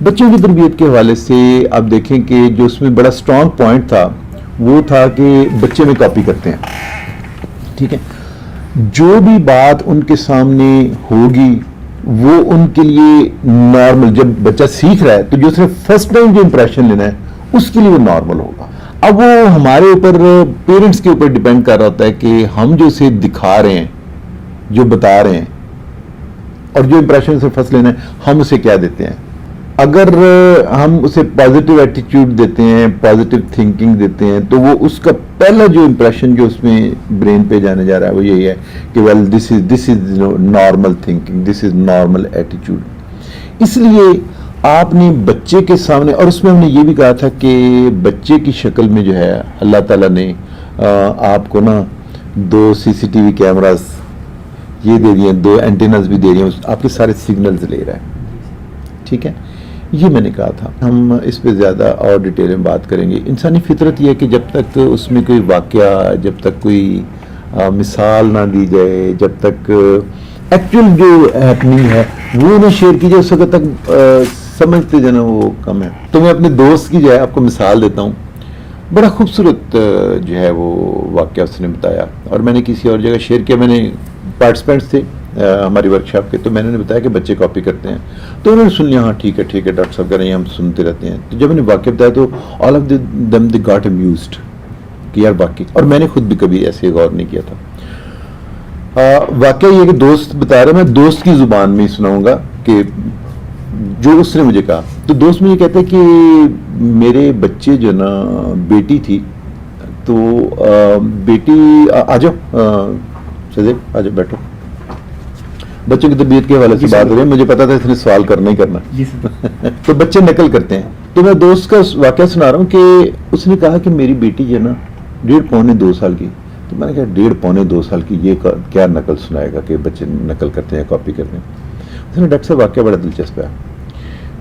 بچوں کی تربیت کے حوالے سے آپ دیکھیں کہ جو اس میں بڑا اسٹرانگ پوائنٹ تھا وہ تھا کہ بچے میں کاپی کرتے ہیں. ٹھیک ہے, جو بھی بات ان کے سامنے ہوگی وہ ان کے لیے نارمل, جب بچہ سیکھ رہا ہے تو جو صرف فرسٹ ٹائم جو امپریشن لینا ہے اس کے لیے وہ نارمل ہوگا. اب وہ ہمارے اوپر, پیرنٹس کے اوپر ڈیپینڈ کر رہا ہوتا ہے کہ ہم جو اسے دکھا رہے ہیں, جو بتا رہے ہیں, اور جو امپریشن سے فرسٹ لینا ہے ہم اسے کیا دیتے ہیں. اگر ہم اسے پازیٹیو ایٹیٹیوڈ دیتے ہیں, پازیٹیو تھنکنگ دیتے ہیں, تو وہ اس کا پہلا جو امپریشن جو اس میں برین پہ جانے جا رہا ہے وہ یہی ہے کہ well this is normal thinking, this is normal attitude. اس لیے آپ نے بچے کے سامنے, اور اس میں ہم نے یہ بھی کہا تھا کہ بچے کی شکل میں جو ہے اللہ تعالیٰ نے آپ کو نا 2 CCTV کیمراز یہ دے دیے, 2 اینٹیناز بھی دے دیے, آپ کے سارے سگنلز لے رہا ہے. ٹھیک ہے, یہ میں نے کہا تھا. ہم اس پہ زیادہ اور ڈیٹیل میں بات کریں گے. انسانی فطرت یہ ہے کہ جب تک اس میں کوئی واقعہ, جب تک کوئی مثال نہ دی جائے, جب تک ایکچوئل جو ہیپننگ ہے وہ نہ شیئر کی جائے, اس وقت تک سمجھتے جو نا وہ کم ہے. تو میں اپنے دوست کی جو ہے آپ کو مثال دیتا ہوں. بڑا خوبصورت جو ہے وہ واقعہ اس نے بتایا, اور میں نے کسی اور جگہ شیئر کیا. میں نے پارٹیسپینٹس تھے ہماری ورکشاپ کے, تو میں نے بتایا کہ بچے کاپی کرتے ہیں, تو انہوں نے سن لیا, ہاں ٹھیک ہے ڈاکٹر صاحب کہہ رہے ہیں, ہم سنتے رہتے ہیں. تو جب میں نے واقعہ بتایا تو all of them they got امیوزڈ کہ یار باقی, اور میں نے خود بھی کبھی ایسے غور نہیں کیا تھا. واقعہ یہ کہ دوست بتا رہا, میں دوست کی زبان میں ہی سناؤں گا کہ جو اس نے مجھے کہا. تو دوست مجھے کہتے کہ میرے بچے جو نا, بیٹی تھی, تو بیٹی آ جاؤ شہزیب آ جاؤ بیٹھو, بچوں کی طبیعت کے حوالے سے بات ہو رہی ہے, مجھے پتا تھا اس نے سوال کرنا ہی کرنا. تو بچے نقل کرتے ہیں. تو میں دوست کا واقعہ سنا رہا ہوں کہ اس نے کہا کہ میری بیٹی جو ہے نا 1.5 پونے 2 سال کی. تو میں نے کہا 1.5 پونے 2 سال کی یہ کیا نقل سنائے گا کہ بچے نقل کرتے ہیں, کاپی کرتے ہیں. اس نے ڈاکٹر صاحب واقعہ بڑا دلچسپ ہے.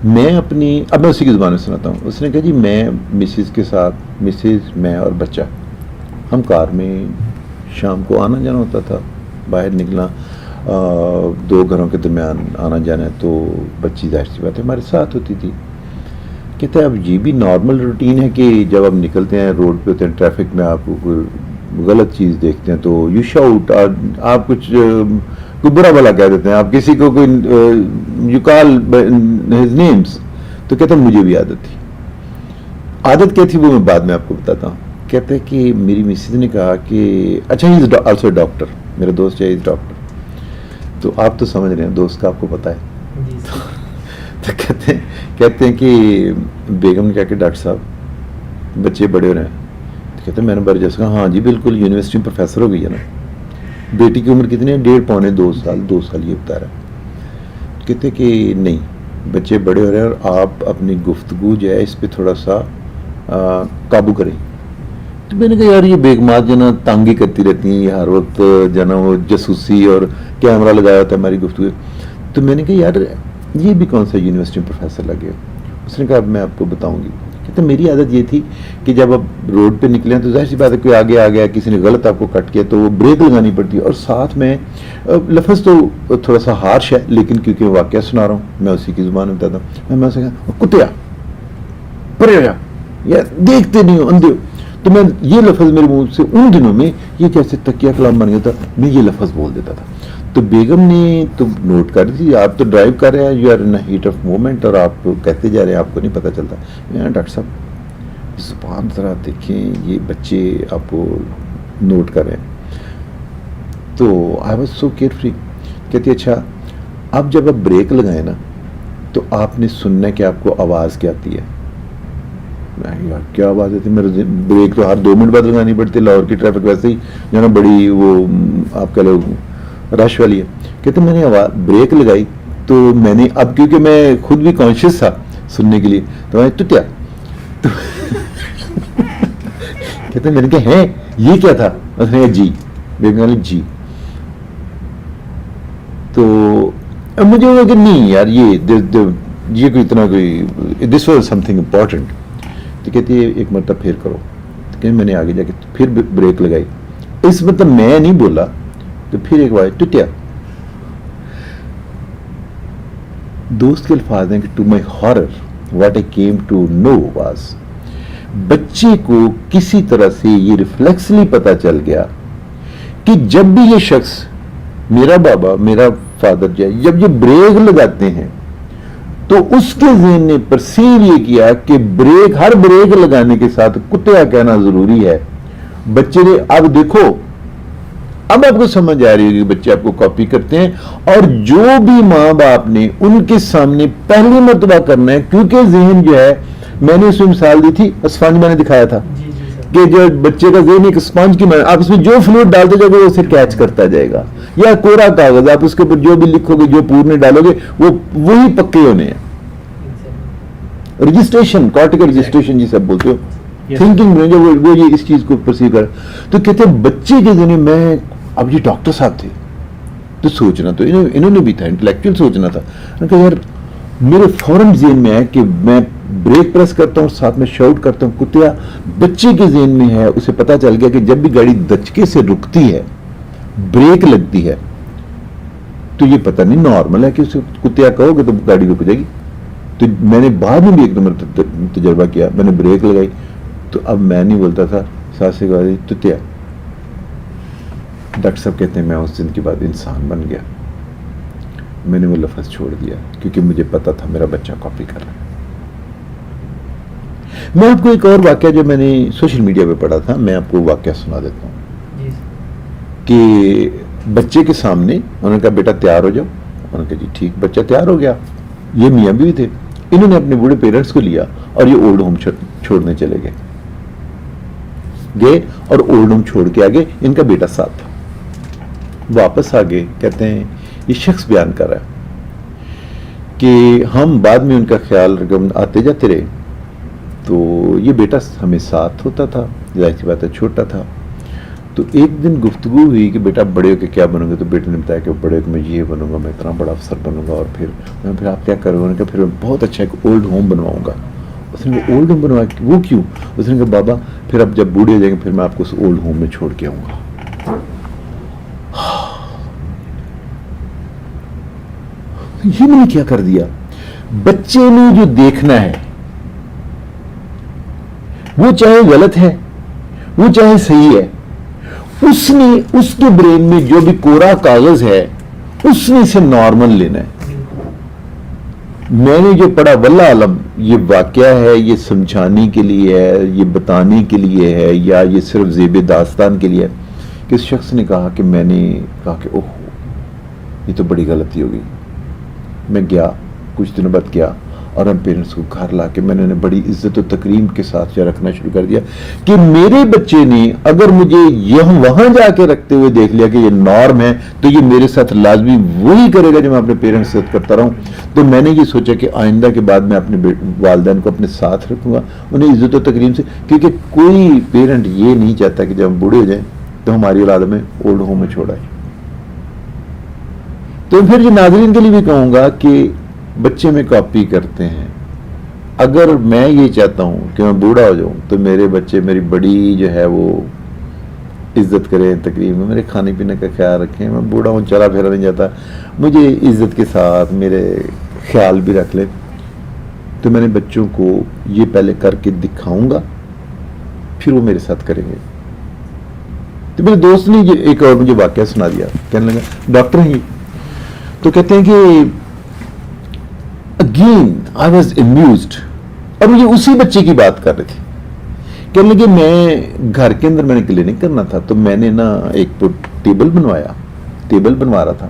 میں اپنی, اب میں اسی کی زبان میں سناتا ہوں. اس نے کہا جی میں مسز کے ساتھ, مسز میں اور بچہ, ہم کار میں شام کو آنا جانا ہوتا تھا, باہر نکلنا 2 گھروں کے درمیان آنا جانا ہے, تو بچی ظاہر سی بات ہے ہمارے ساتھ ہوتی تھی. کہتے ہیں اب یہ بھی نارمل روٹین ہے کہ جب ہم نکلتے ہیں روڈ پہ ہوتے ہیں, ٹریفک میں آپ کوئی غلط چیز دیکھتے ہیں تو یو شاؤٹ, آپ کچھ کوئی برا بھلا کہہ دیتے ہیں, آپ کسی کو کوئی یو کال ہز نیمز. تو کہتے ہیں مجھے بھی عادت تھی. عادت کیا تھی وہ میں بعد میں آپ کو بتاتا ہوں. کہتے ہیں کہ میری مسز نے کہا کہ اچھا ہی از آلسو ڈاکٹر, میرا دوست ہے ڈاکٹر. تو آپ تو سمجھ رہے ہیں دوست کا آپ کو پتا ہے. تو کہتے ہیں کہ بیگم نے کہا کہ ڈاکٹر صاحب بچے بڑے ہو رہے ہیں. تو کہتے ہیں میں نے بڑے جیسے کہا ہاں جی بالکل یونیورسٹی میں پروفیسر ہو گئی ہے نا. بیٹی کی عمر کتنی ہے؟ 1.5 پونے 2 سال, 2 سال یہ بتا رہا ہے. کہتے ہیں کہ نہیں بچے بڑے ہو رہے ہیں اور آپ اپنی گفتگو جو ہے اس پہ تھوڑا سا قابو کریں. تو میں نے کہا یار یہ بیگمات جو نا تانگی کرتی رہتی ہیں, یہ ہر وقت جو نا وہ جاسوسی اور کیمرہ لگایا ہوتا ہے ہماری گفتگو. تو میں نے کہا یار یہ بھی کون سا یونیورسٹی میں پروفیسر لگے. اس نے کہا اب میں آپ کو بتاؤں گی. کہتے میری عادت یہ تھی کہ جب آپ روڈ پہ نکلے ہیں تو ظاہر سی بات ہے کوئی آگے آ گیا, کسی نے غلط آپ کو کٹ کیا تو وہ بریک لگانی پڑتی ہے. اور ساتھ میں لفظ تو تھوڑا سا ہارش ہے, لیکن کیونکہ میں واقعہ سنا رہا ہوں میں اسی کی زبان میں بتاتا ہوں. میں اسے کہا کتیا پرے ہو جا, یا دیکھتے نہیں ہو اندھے ہو. تو میں یہ لفظ میرے منہ سے ان دنوں میں یہ جیسے تکیہ کلام بن گیا تھا, میں یہ لفظ بول دیتا تھا. تو بیگم نے تو نوٹ کر دی, آپ تو ڈرائیو کر رہے ہیں, you are in heat of moment, اور آپ کہتے جا رہے ہیں آپ کو نہیں پتہ چلتا. میں ڈاکٹر صاحب زبان ذرا دیکھیں, یہ بچے آپ کو نوٹ کر رہے ہیں. تو I was so care free. کہتی اچھا اب جب آپ بریک لگائیں نا تو آپ نے سننا کہ آپ کو آواز کیا آتی ہے. یار کیا آواز آتی ہے, میرے بریک تو ہر 2 منٹ بعد لگانی پڑتی ہے. لاہور کی ٹریفک ویسے ہی جو نا بڑی وہ آپ کہہ لو رش والی ہے. کہتے میں نے بریک لگائی تو میں نے اب کیونکہ میں خود بھی کانشیس تھا سننے کے لیے, تو میں کیا کہتے میں نے کہا ہے یہ کیا تھا. اس نے کہا جی. بیگم نے جی. تو مجھے لگا کہ نہیں یار یہ کوئی اتنا کوئی this was some thing important. تو کہتی ہے ایک مرتبہ پھر کرو. تو کہ میں نے آگے جا کے پھر بریک لگائی. اس مطلب میں نہیں بولا, تو پھر ایک بار ٹوٹیا. دوست کے الفاظ ہیں کہ to my horror what I came to know was, بچے کو کسی طرح سے یہ ریفلیکسلی پتا چل گیا کہ جب بھی یہ شخص میرا بابا میرا فادر جب یہ بریک لگاتے ہیں تو اس کے ذہن نے پرسیو یہ کیا کہ ہر بریک لگانے کے ساتھ کتیا کہنا ضروری ہے. بچے نے اب دیکھو، اب آپ کو سمجھ آ رہی ہوگی کہ بچے آپ کو کاپی کرتے ہیں، اور جو بھی ماں باپ نے ان کے سامنے پہلی مرتبہ کرنا ہے، کیونکہ ذہن جو ہے، میں نے اس میں مثال دی تھی، اسفنج میں نے دکھایا تھا کہ جو بچے کا ذہن ایک اسپنج کی ماں، آپ اس میں جو فلوئڈ ڈالتے جاؤ گے وہ اسے کیچ کرتا جائے گا، یا کوڑا کاغذ آپ اس کے اوپر جو بھی لکھو گے جو پورنے ڈالو گے وہ وہی پکے ہونے ہیں. رجسٹریشن، کارٹیکل رجسٹریشن جسے آپ بولتے ہو، تھنکنگ میں جو وہ یہ اس چیز کو پرسیو کر، تو کہتے ہیں بچے کے ذہن میں، اب یہ ڈاکٹر صاحب تھے تو سوچنا تو انہوں نے بھی تھا، انٹلیکچوئل سوچنا تھا. کہ یار میرے فوراً ذہن میں ہے کہ میں بریک پریس کرتا ہوں، ساتھ میں شاؤٹ کرتا ہوں کتیا. بچے کے ذہن میں ہے، اسے پتا چل گیا کہ جب بھی گاڑی دھچکے سے رکتی ہے، بریک لگتی ہے، تو یہ پتہ نہیں نارمل ہے کہ اسے کتیا کہو گے تو گاڑی رک جائے گی. تو میں نے بعد میں بھی ایک نمبر تجربہ کیا، میں نے بریک لگائی تو اب میں نہیں بولتا تھا ساس سے گاڑی تتیا. ڈاکٹر صاحب کہتے ہیں میں اس دن کے بعد انسان بن گیا، میں نے وہ لفظ چھوڑ دیا کیونکہ مجھے پتا تھا میرا بچہ کاپی کر رہا ہے. میں آپ کو ایک اور واقعہ جو میں نے سوشل میڈیا پہ پڑھا تھا، میں آپ کو واقعہ سنا دیتا ہوں. کہ بچے کے سامنے انہوں نے کہا بیٹا تیار ہو جاؤ، انہوں نے کہا جی ٹھیک. بچہ تیار ہو گیا. یہ میاں بیوی تھے، انہوں نے اپنے بوڑھے پیرنٹس کو لیا اور یہ اولڈ ہوم چھوڑنے چلے گئے اور اولڈ ہوم چھوڑ کے آگے ان کا بیٹا ساتھ تھا. واپس آگے کہتے ہیں یہ شخص بیان کر رہا ہے کہ ہم بعد میں ان کا خیال آتے جاتے رہے، تو یہ بیٹا ہمیں ساتھ ہوتا تھا، ظاہر سی بات ہے چھوٹا تھا. تو ایک دن گفتگو ہوئی کہ بیٹا بڑے ہو کے کیا بنوں گے، تو بیٹے نے بتایا کہ بڑے ہو کے میں یہ بنوں گا، میں اتنا بڑا افسر بنوں گا، اور پھر آپ کیا کرو گے؟ پھر میں بہت اچھا ایک اولڈ ہوم بنواؤں گا. اس نے کہا اولڈ ہوم بنوایا، وہ کیوں؟ اس نے کہا بابا پھر اب جب بوڑھے ہو جائیں گے پھر میں آپ کو اس اولڈ ہوم میں چھوڑ کے آؤں گا. یہ میں نے کیا کر دیا؟ بچے نے جو دیکھنا ہے وہ چاہے غلط ہے وہ چاہے صحیح ہے، اس نے اس کے برین میں جو بھی کوڑا کاغذ ہے اس نے اسے نارمل لینا ہے. میں نے جو پڑھا واللہ عالم یہ واقعہ ہے، یہ سمجھانے کے لیے ہے، یہ بتانے کے لیے ہے، یا یہ صرف زیب داستان کے لیے ہے کہ اس شخص نے کہا کہ میں نے کہا کہ اوہ یہ تو بڑی غلطی ہوگی. میں گیا، کچھ دنوں بعد گیا اور ہم پیرنٹس کو گھر لا کے میں نے بڑی عزت و تکریم کے ساتھ رکھنا شروع کر دیا کہ میرے بچے نے اگر مجھے وہاں جا کے رکھتے ہوئے دیکھ لیا کہ یہ نارم ہے تو یہ میرے ساتھ لازمی وہی کرے گا جو میں اپنے پیرنٹس سے کرتا رہا ہوں. تو میں نے یہ سوچا کہ آئندہ کے بعد میں اپنے والدین کو اپنے ساتھ رکھوں گا، انہیں عزت و تکریم سے، کیونکہ کوئی پیرنٹ یہ نہیں چاہتا کہ جب ہم بوڑھے ہو جائیں تو ہماری اولاد میں اولڈ ہوم میں چھوڑا ہے. تو پھر جو ناظرین کے لیے بھی کہوں گا کہ بچے میں کاپی کرتے ہیں. اگر میں یہ چاہتا ہوں کہ میں بوڑھا ہو جاؤں تو میرے بچے میری بڑی جو ہے وہ عزت کریں، تقریب میں میرے کھانے پینے کا خیال رکھیں. میں بوڑھا ہوں، چلا پھیرا نہیں جاتا، مجھے عزت کے ساتھ میرے خیال بھی رکھ لیں. تو میں نے بچوں کو یہ پہلے کر کے دکھاؤں گا، پھر وہ میرے ساتھ کریں گے. تو میرے دوست نے ایک اور مجھے واقعہ سنا دیا، کہنے لگا ڈاکٹر ہیں تو کہتے ہیں کہ اگین آئی واز امیوزڈ، اور مجھے اسی بچے کی بات کر رہے تھے. کہنے لگے میں گھر کے اندر میں نے کلینک کرنا تھا تو میں نے نا ایک ٹیبل بنوا رہا تھا.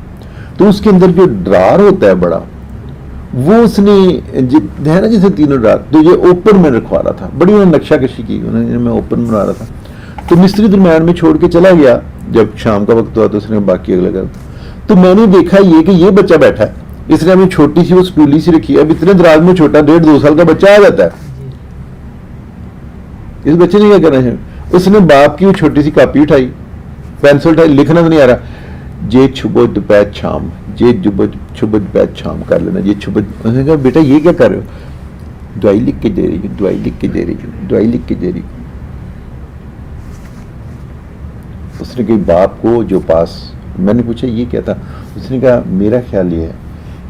تو اس کے اندر جو ڈرار ہوتا ہے بڑا، وہ اس نے ہے نا جیسے تینوں ڈرار، تو یہ اوپن میں رکھوا رہا تھا. بڑی انہوں نے نقشہ کشی کی، انہوں نے میں اوپن بنوا رہا تھا. تو مستری درمیان میں چھوڑ کے چلا گیا. جب شام کا وقت ہوا تو اس نے باقی اگلا کر، تو میں نے دیکھا یہ کہ یہ بچہ بیٹھا ہے، اس نے ہمیں چھوٹی سی وہ اسپولی سی رکھی ہے. اب اتنے دراز میں چھوٹا 1.5-2 سال کا بچہ آ جاتا ہے. اس بچے نے کیا کرنا ہے، اس نے باپ کی وہ چھوٹی سی کاپی اٹھائی، پینسل اٹھائی، لکھنا تو نہیں آ رہا، جے چھبو دوپہر شام، جے چھبو دوپہر شام کر لینا، یہ چھبو. اس نے کہا بیٹا یہ کیا کر رہے ہو؟ دوائی لکھ کے دے رہی ہوں، دوائی لکھ کے دے رہی ہوں، دوائی لکھ کے دے رہی ہوں. اس نے کہا باپ کو جو پاس، میں نے پوچھا یہ کیا تھا؟ اس نے کہا میرا خیال یہ ہے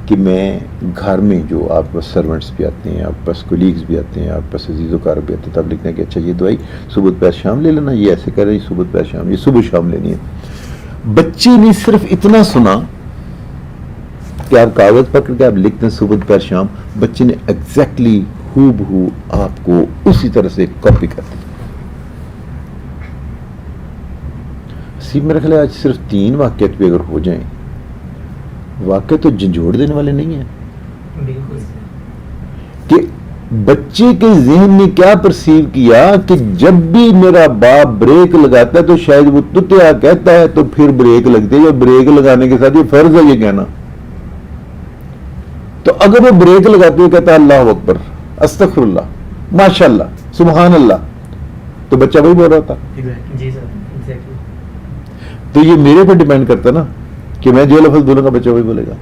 کہ میں گھر میں جو آپ پاس سرونٹس بھی آتے ہیں، آپ پاس کولیگز بھی آتے ہیں، آپ پاس عزیز و کار بھی آتے ہیں، تب لکھنا ہے کہ اچھا یہ دوائی صبح دوپہر شام لے لینا، یہ ایسے کریں، صبح دوپہر شام، یہ صبح شام لینی ہے۔ بچے نے صرف اتنا سنا کہ آپ کاغذ پکڑ کے آپ لکھتے ہیں صبح دوپہر شام، بچے نے ایگزیکٹلی ہو بہو آپ کو اسی طرح سے کاپی کر دی۔ میرا خیال ہے آج صرف 3 واقعات بھی اگر ہو جائیں، واقع تو جھنجھوڑ دینے والے نہیں ہیں کہ بچے کے ذہن نے کیا پرسیو کیا کہ جب بھی میرا باپ بریک لگاتا ہے تو شاید وہ تتیا کہتا ہے تو پھر بریک لگتی ہے، بریک لگانے کے ساتھ یہ فرض ہے یہ کہنا، تو اگر وہ بریک لگاتے ہوئے کہتا ہے اللہ اکبر، استغفر اللہ، ماشاء اللہ، سبحان اللہ، تو بچہ وہی بول رہا تھا۔ تو یہ میرے پر ڈیپینڈ کرتا نا کہ میں جو لفظ بولوں گا بچہ وہی بولے گا۔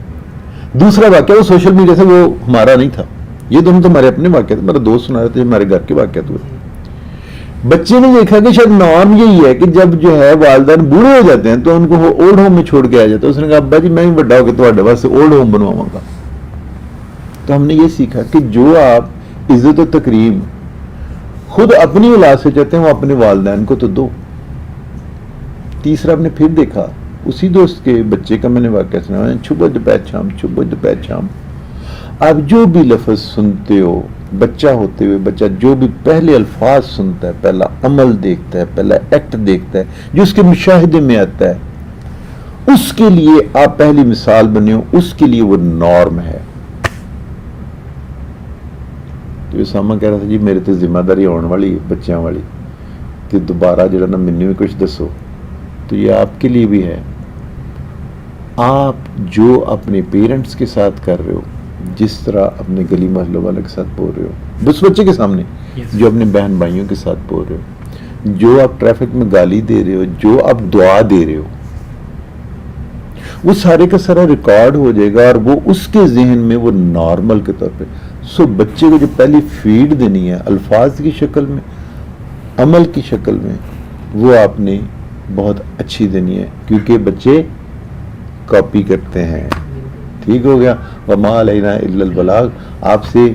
دوسرا واقعہ وہ سوشل میڈیا سے، وہ ہمارا نہیں تھا، یہ دونوں تو ہمارے اپنے واقعات، میرا دوست سنا رہے تھے، ہمارے گھر کے واقعات ہوئے۔ بچے نے دیکھا کہ شاید نارم یہی ہے کہ جب جو ہے والدین بوڑھے ہو جاتے ہیں تو ان کو اولڈ ہوم میں چھوڑ کے آ جاتا ہے، اس نے کہا ابا جی میں بھی بڑا ہو کے تھوڑے واسطے اولڈ ہوم بنواؤں گا۔ تو ہم نے یہ سیکھا کہ جو آپ عزت و تکریم خود اپنی اولاد سے چاہتے ہیں وہ اپنے والدین کو تو دو۔ تیسرا ہم نے پھر دیکھا اسی دوست کے بچے کا، میں نے واقعہ سنا، صبح دوپہر شام، صبح دوپہر شام۔ آپ جو بھی لفظ سنتے ہو، بچہ ہوتے ہوئے بچہ جو بھی پہلے الفاظ سنتا ہے، پہلا عمل دیکھتا ہے، پہلا ایکٹ دیکھتا ہے جو اس کے مشاہدے میں آتا ہے، اس کے لیے آپ پہلی مثال بنے ہو، اس کے لیے وہ نارم ہے۔ تو اسامہ کہہ رہا تھا جی میرے تو ذمہ داری آنے والی بچیاں والی کہ دوبارہ جو ہے نا مینیو میں کچھ دسو، تو یہ آپ کے لیے بھی ہے۔ آپ جو اپنے پیرنٹس کے ساتھ کر رہے ہو، جس طرح اپنے گلی محلوں والے کے ساتھ بول رہے ہو، اس بچے کے سامنے جو اپنے بہن بھائیوں کے ساتھ بول رہے ہو، جو آپ ٹریفک میں گالی دے رہے ہو، جو آپ دعا دے رہے ہو، وہ سارے کا سارا ریکارڈ ہو جائے گا اور وہ اس کے ذہن میں وہ نارمل کے طور پہ۔ سو بچے کو جو پہلی فیڈ دینی ہے الفاظ کی شکل میں، عمل کی شکل میں، وہ آپ نے بہت اچھی دینی ہے، کیونکہ بچے کاپی کرتے ہیں۔ ٹھیک ہو گیا؟ وما علینا الا البلاغ۔ آپ سے